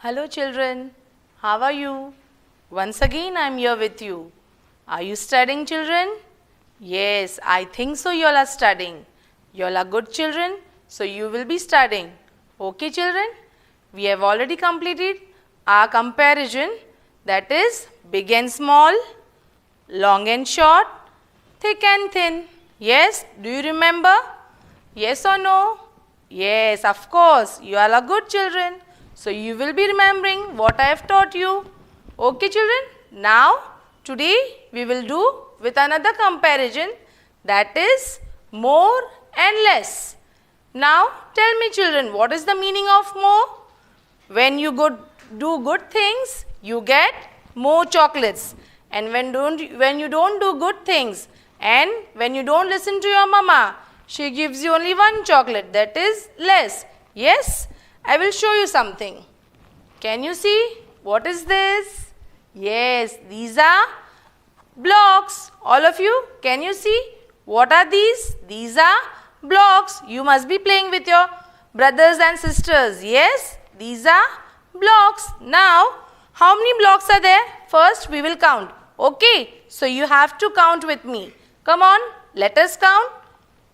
Hello children, how are you? Once again I am here with you. Are you studying children? Yes, I think so you all are studying. You all are good children, so you will be studying. Okay children, we have already completed our comparison, that is big and small, long and short, thick and thin. Yes, do you remember? Yes or no? Yes, of course, you all are good children. So you will be remembering what I have taught you. Okay children, now today we will do with another comparison, that is more and less. Now tell me children, what is the meaning of more? When you do good things, you get more chocolates. And when you don't do good things and when you don't listen to your mama, she gives you only one chocolate, that is less. Yes? I will show you something. Can you see? What is this? Yes, these are blocks. All of you, can you see? What are these? These are blocks. You must be playing with your brothers and sisters. Yes, these are blocks. Now, how many blocks are there? First, we will count. Okay, so you have to count with me. Come on, let us count.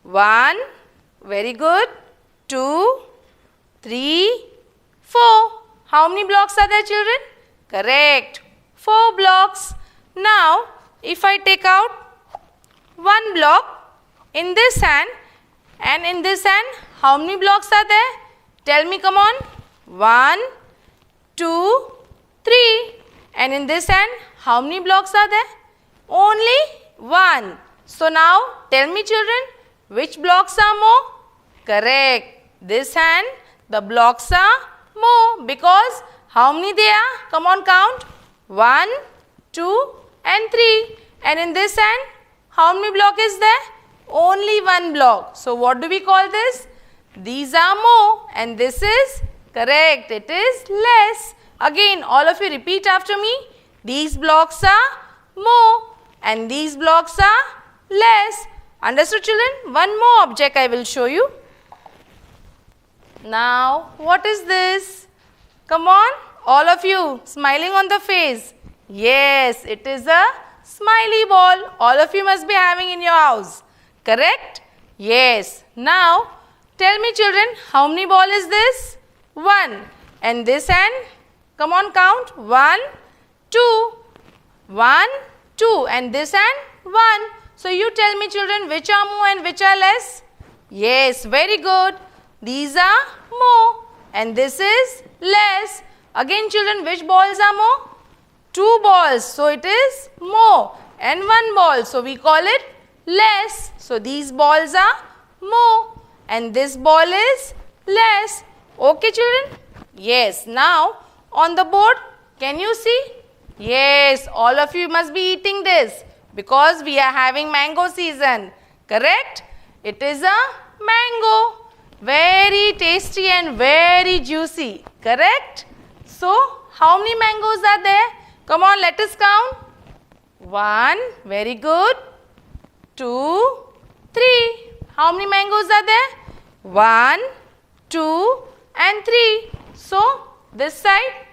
1, very good. 2, 3, 4. How many blocks are there children? Correct. 4 blocks. Now, if I take out one block in this hand and in this hand, how many blocks are there? Tell me, come on. 1, 2, 3. And in this hand, how many blocks are there? Only 1. So now, tell me children, which blocks are more? Correct. This hand, the blocks are more because how many they are? Come on, count. 1, 2 and 3. And in this hand, how many block is there? Only 1 block. So what do we call this? These are more and this is correct. It is less. Again, all of you repeat after me. These blocks are more and these blocks are less. Understood children? One more object I will show you. Now, what is this? Come on, all of you, smiling on the face. Yes, it is a smiley ball. All of you must be having in your house. Correct? Yes. Now, tell me children, how many ball is this? 1. And this hand, come on, count. 1, 2. 1, 2. And this hand, 1. So, you tell me children, which are more and which are less? Yes, very good. These are more and this is less. Again children, which balls are more? 2 balls. So it is more and 1 ball. So we call it less. So these balls are more and this ball is less. Okay children? Yes. Now on the board, can you see? Yes, all of you must be eating this because we are having mango season. Correct? It is a mango. Very tasty and very juicy. Correct? So, how many mangoes are there? Come on, let us count. 1. Very good. 2, 3. How many mangoes are there? 1, 2 and 3. So, this side.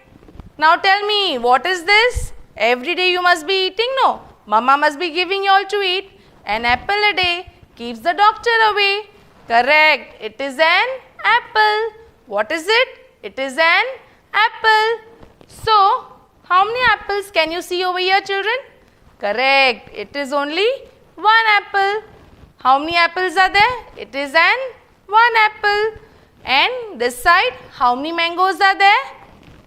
Now tell me, what is this? Every day you must be eating, no? Mama must be giving you all to eat. An apple a day keeps the doctor away. Correct. It is an apple. What is it? It is an apple. So, how many apples can you see over here children? Correct. It is only 1 apple. How many apples are there? It is an 1 apple. And this side, how many mangoes are there?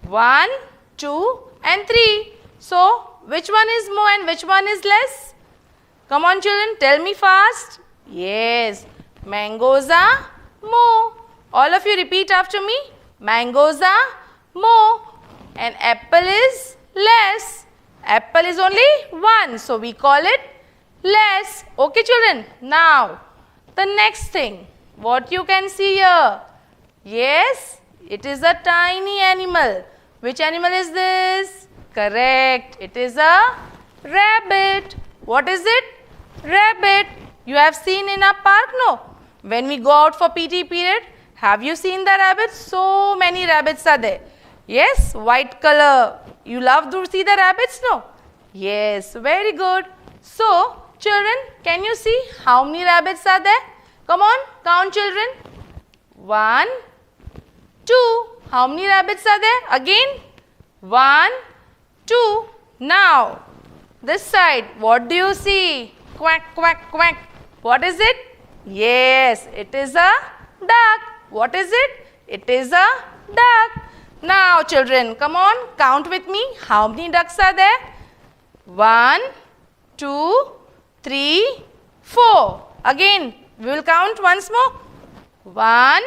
1, 2 and 3. So, which one is more and which one is less? Come on children, tell me fast. Yes. Mangoes are more. All of you repeat after me. Mangoes are more and apple is less. Apple is only 1. So, we call it less. Okay children. Now, the next thing. What you can see here? Yes, it is a tiny animal. Which animal is this? Correct. It is a rabbit. What is it? Rabbit. You have seen in a park, no? When we go out for PT period, have you seen the rabbits? So many rabbits are there. Yes, white color. You love to see the rabbits, no? Yes, very good. So, children, can you see how many rabbits are there? Come on, count children. 1, 2. How many rabbits are there? Again. 1, 2. Now, this side, what do you see? Quack, quack, quack. What is it? Yes, it is a duck. What is it? It is a duck. Now, children, come on, count with me. How many ducks are there? 1, 2, 3, 4. Again, we will count once more. 1,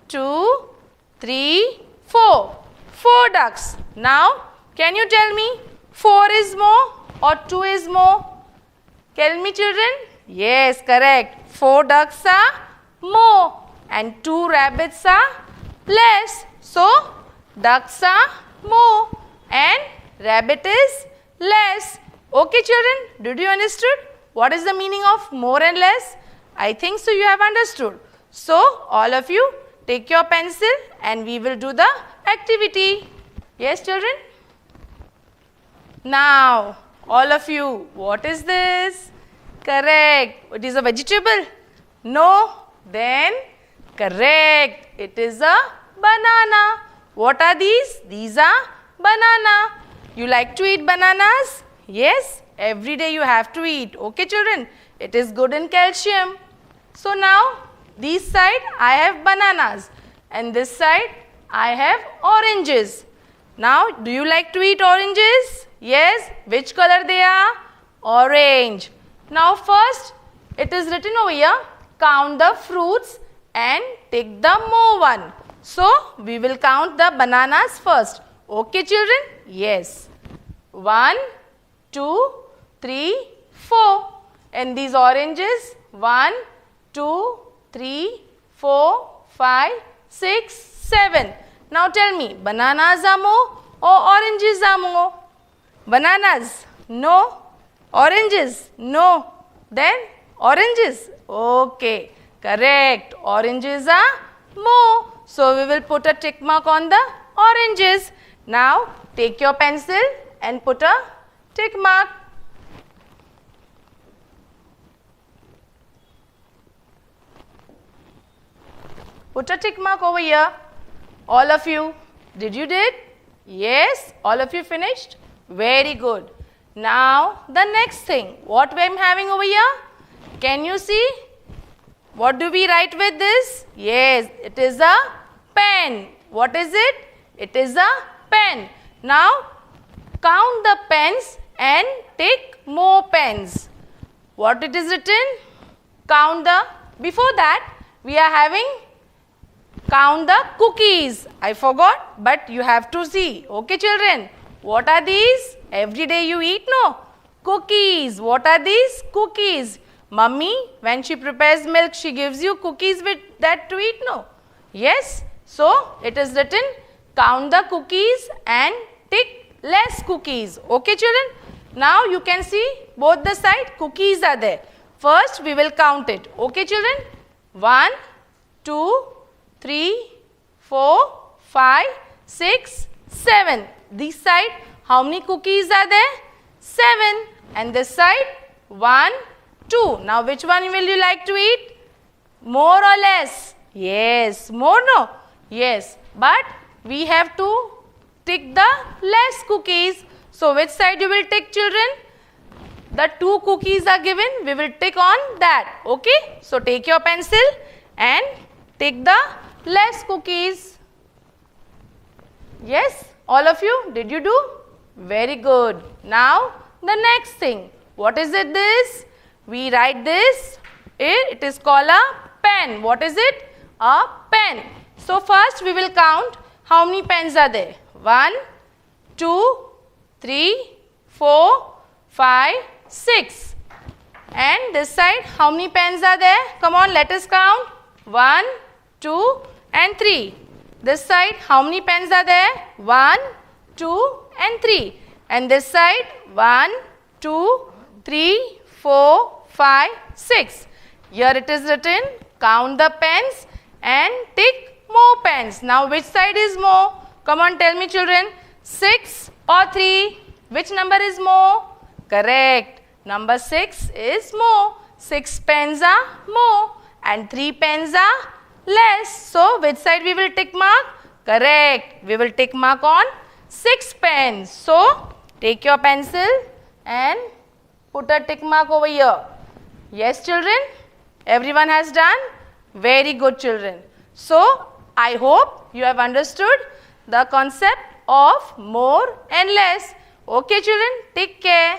2, 3, 4. 4 ducks. Now, can you tell me 4 is more or 2 is more? Tell me, children. Yes, correct. 4 ducks are more and 2 rabbits are less. So, ducks are more and rabbit is less. Okay, children, did you understood what is the meaning of more and less? I think so you have understood. So, all of you take your pencil and we will do the activity. Yes, children? Now, all of you, what is this? Correct. It is a vegetable? No. Then, correct. It is a banana. What are these? These are banana. You like to eat bananas? Yes. Every day you have to eat. Okay, children? It is good in calcium. So now, this side I have bananas and this side I have oranges. Now, do you like to eat oranges? Yes. Which color they are? Orange. Now, first it is written over here, count the fruits and take the more one. So, we will count the bananas first. Okay, children? Yes. 1, 2, 3, 4. And these oranges, 1, 2, 3, 4, 5, 6, 7. Now tell me, bananas are more or oranges are more? Bananas? No. Oranges? No. Then oranges? Okay. Correct. Oranges are more. So we will put a tick mark on the oranges. Now take your pencil and put a tick mark. Put a tick mark over here. All of you. Did you did? Yes. All of you finished? Very good. Now the next thing. What I am having over here? Can you see? What do we write with this? Yes. It is a pen. What is it? It is a pen. Now count the pens and take more pens. What it is written? Count the. Before that we are having count the cookies. I forgot, but you have to see. Okay, children. What are these? Every day you eat, no? Cookies. What are these? Cookies. Mummy, when she prepares milk, she gives you cookies with that to eat, no? Yes. So, it is written, count the cookies and tick less cookies. Okay, children? Now, you can see both the side cookies are there. First, we will count it. Okay, children? 1, 2, 3, 4, 5, 6, 7. This side, how many cookies are there? 7. And this side, 1, 2. Now, which one will you like to eat? More or less? Yes. More, no? Yes. But we have to tick the less cookies. So, which side you will tick, children? The 2 cookies are given. We will tick on that. Okay? So, take your pencil and tick the less cookies. Yes? All of you? Did you do? Very good. Now, the next thing. What is it this? We write this. It is called a pen. What is it? A pen. So, first we will count how many pens are there. 1, 2, 3, 4, 5, 6. And this side, how many pens are there? Come on, let us count. 1, 2 and 3. This side, how many pens are there? 1, 2 and 3. And this side, 1, 2, 3, 4, 5, 6. Here it is written, count the pens and tick more pens. Now, which side is more? Come on, tell me children. 6 or 3? Which number is more? Correct. Number 6 is more. 6 pens are more and 3 pens are less. So, which side we will tick mark? Correct. We will tick mark on 6 pens. So, take your pencil and put a tick mark over here. Yes, children? Everyone has done? Very good, children. So, I hope you have understood the concept of more and less. Okay, children? Take care.